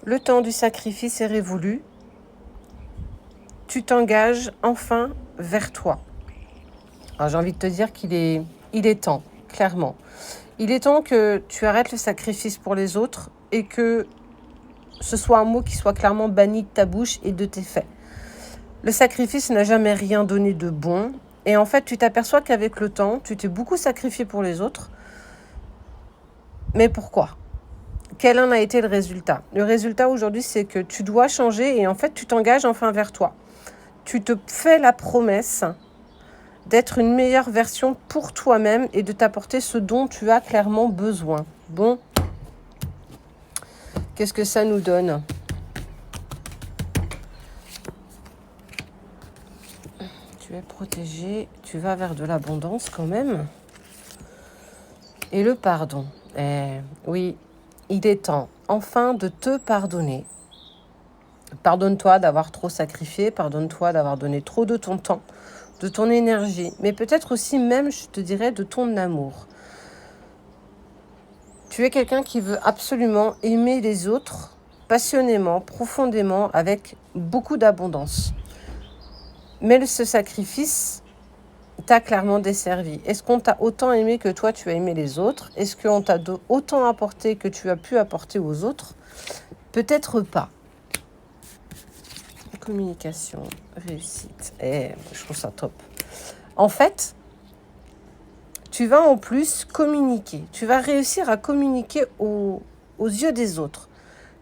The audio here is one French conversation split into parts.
Le temps du sacrifice est révolu. Tu t'engages enfin vers toi. Alors, j'ai envie de te dire il est temps, clairement. Il est temps que tu arrêtes le sacrifice pour les autres et que ce soit un mot qui soit clairement banni de ta bouche et de tes faits. Le sacrifice n'a jamais rien donné de bon. Et en fait, tu t'aperçois qu'avec le temps, tu t'es beaucoup sacrifié pour les autres. Mais pourquoi ? Quel en a été le résultat ? Le résultat aujourd'hui, c'est que tu dois changer et en fait, tu t'engages enfin vers toi. Tu te fais la promesse d'être une meilleure version pour toi-même et de t'apporter ce dont tu as clairement besoin. Bon, qu'est-ce que ça nous donne ? Tu es protégé, tu vas vers de l'abondance quand même. Et le pardon. Oui, il est temps enfin de te pardonner. Pardonne-toi d'avoir trop sacrifié, pardonne-toi d'avoir donné trop de ton temps, de ton énergie, mais peut-être aussi même, je te dirais, de ton amour. Tu es quelqu'un qui veut absolument aimer les autres passionnément, profondément, avec beaucoup d'abondance. Mais ce sacrifice t'a clairement desservi. Est-ce qu'on t'a autant aimé que toi tu as aimé les autres ? Est-ce qu'on t'a autant apporté que tu as pu apporter aux autres ? Peut-être pas. Communication, réussite. Je trouve ça top. En fait, tu vas en plus communiquer. Tu vas réussir à communiquer aux yeux des autres.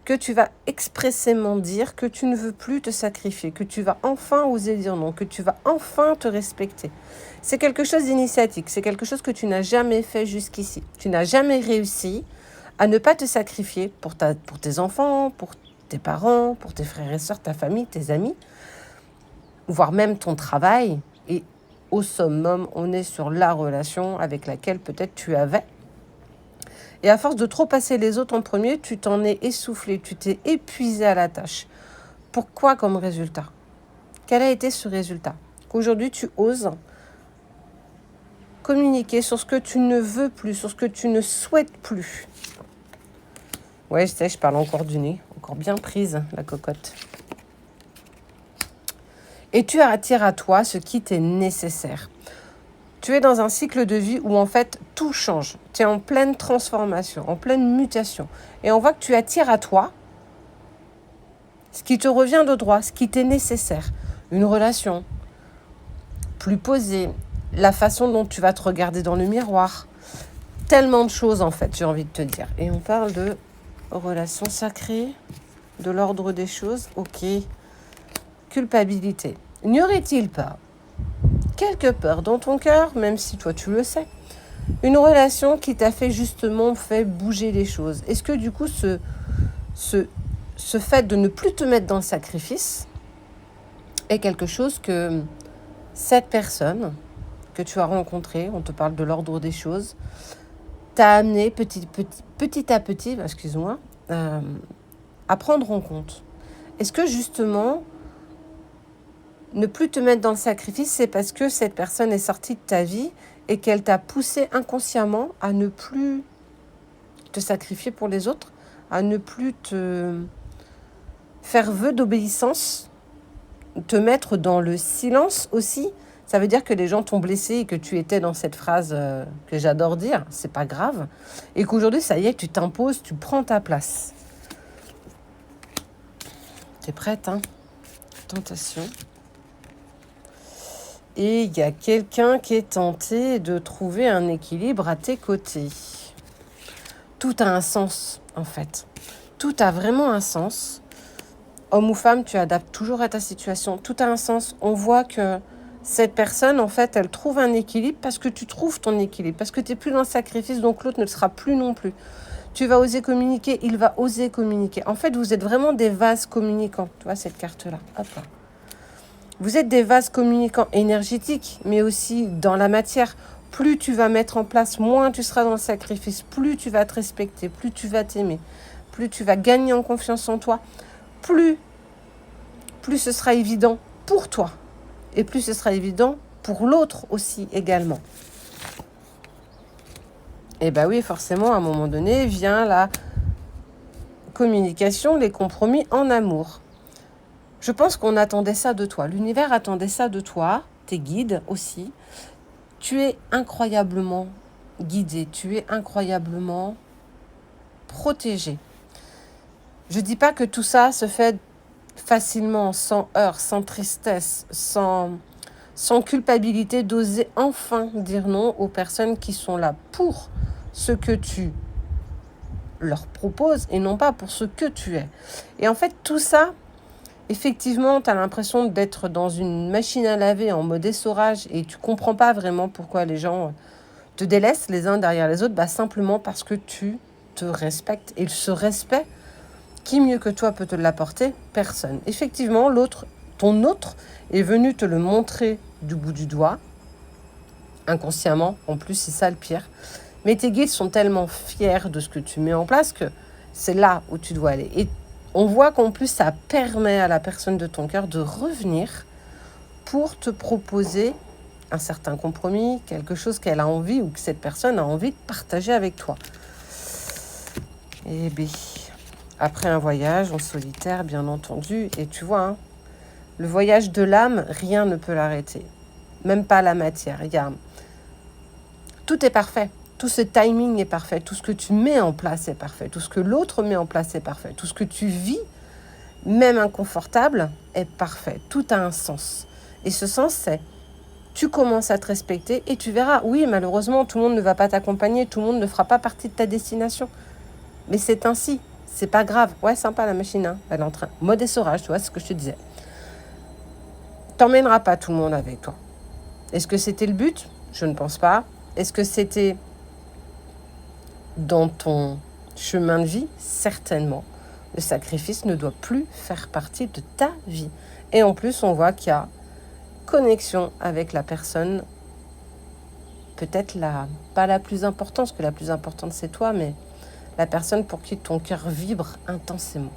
Que tu vas expressément dire que tu ne veux plus te sacrifier. Que tu vas enfin oser dire non. Que tu vas enfin te respecter. C'est quelque chose d'initiatique. C'est quelque chose que tu n'as jamais fait jusqu'ici. Tu n'as jamais réussi à ne pas te sacrifier pour tes enfants, pour tes parents, pour tes frères et sœurs, ta famille, tes amis, voire même ton travail. Et au summum, on est sur la relation avec laquelle peut-être tu avais. Et à force de trop passer les autres en premier, tu t'en es essoufflé, tu t'es épuisé à la tâche. Pourquoi comme résultat ? Quel a été ce résultat ? Qu'aujourd'hui, tu oses communiquer sur ce que tu ne veux plus, sur ce que tu ne souhaites plus. Ouais, je sais, je parle encore du nez. Encore bien prise, la cocotte. Et tu attires à toi ce qui t'est nécessaire. Tu es dans un cycle de vie où en fait tout change. Tu es en pleine transformation, en pleine mutation. Et on voit que tu attires à toi ce qui te revient de droit, ce qui t'est nécessaire. Une relation plus posée, la façon dont tu vas te regarder dans le miroir. Tellement de choses en fait, j'ai envie de te dire. Et on parle de relation sacrée, de l'ordre des choses. Ok. Culpabilité. N'y aurait-il pas quelque peur dans ton cœur, même si toi tu le sais, une relation qui t'a fait bouger les choses ? Est-ce que du coup ce fait de ne plus te mettre dans le sacrifice est quelque chose que cette personne que tu as rencontrée, on te parle de l'ordre des choses, t'a amené petit à petit, excuse-moi, à prendre en compte ? Est-ce que justement ne plus te mettre dans le sacrifice, c'est parce que cette personne est sortie de ta vie et qu'elle t'a poussé inconsciemment à ne plus te sacrifier pour les autres, à ne plus te faire vœu d'obéissance, te mettre dans le silence aussi. Ça veut dire que les gens t'ont blessé et que tu étais dans cette phrase que j'adore dire, c'est pas grave, et qu'aujourd'hui, ça y est, tu t'imposes, tu prends ta place. T'es prête, hein ? Tentation. Et il y a quelqu'un qui est tenté de trouver un équilibre à tes côtés. Tout a un sens, en fait. Tout a vraiment un sens. Homme ou femme, tu adaptes toujours à ta situation. Tout a un sens. On voit que cette personne, en fait, elle trouve un équilibre parce que tu trouves ton équilibre. Parce que tu n'es plus dans le sacrifice, donc l'autre ne le sera plus non plus. Tu vas oser communiquer, il va oser communiquer. En fait, vous êtes vraiment des vases communicants. Tu vois, cette carte-là. Hop là. Vous êtes des vases communicants énergétiques, mais aussi dans la matière. Plus tu vas mettre en place, moins tu seras dans le sacrifice. Plus tu vas te respecter, plus tu vas t'aimer, plus tu vas gagner en confiance en toi, plus ce sera évident pour toi. Et plus ce sera évident pour l'autre aussi également. Et bien oui, forcément, à un moment donné, vient la communication, les compromis en amour. Je pense qu'on attendait ça de toi. L'univers attendait ça de toi, tes guides aussi. Tu es incroyablement guidé, tu es incroyablement protégé. Je ne dis pas que tout ça se fait facilement, sans heurts, sans tristesse, sans culpabilité, d'oser enfin dire non aux personnes qui sont là pour ce que tu leur proposes et non pas pour ce que tu es. Et en fait, tout ça, effectivement, tu as l'impression d'être dans une machine à laver en mode essorage et tu comprends pas vraiment pourquoi les gens te délaissent les uns derrière les autres, simplement parce que tu te respectes. Et ce respect, qui mieux que toi peut te l'apporter? Personne. Effectivement, ton autre est venu te le montrer du bout du doigt, inconsciemment, en plus, c'est ça le pire. Mais tes guides sont tellement fiers de ce que tu mets en place que c'est là où tu dois aller. Et on voit qu'en plus, ça permet à la personne de ton cœur de revenir pour te proposer un certain compromis, quelque chose qu'elle a envie ou que cette personne a envie de partager avec toi. Et bien, après un voyage en solitaire, bien entendu, et tu vois, le voyage de l'âme, rien ne peut l'arrêter. Même pas la matière. Tout est parfait. Tout ce timing est parfait. Tout ce que tu mets en place est parfait. Tout ce que l'autre met en place est parfait. Tout ce que tu vis, même inconfortable, est parfait. Tout a un sens. Et ce sens, c'est tu commences à te respecter et tu verras. Oui, malheureusement, tout le monde ne va pas t'accompagner. Tout le monde ne fera pas partie de ta destination. Mais c'est ainsi. C'est pas grave. Ouais, sympa la machine. Elle est en train. Mode essorage, tu vois, c'est ce que je te disais. T'emmèneras pas tout le monde avec toi. Est-ce que c'était le but? Je ne pense pas. Est-ce que c'était dans ton chemin de vie? Certainement. Le sacrifice ne doit plus faire partie de ta vie. Et en plus, on voit qu'il y a connexion avec la personne, peut-être pas la plus importante, parce que la plus importante c'est toi, mais la personne pour qui ton cœur vibre intensément.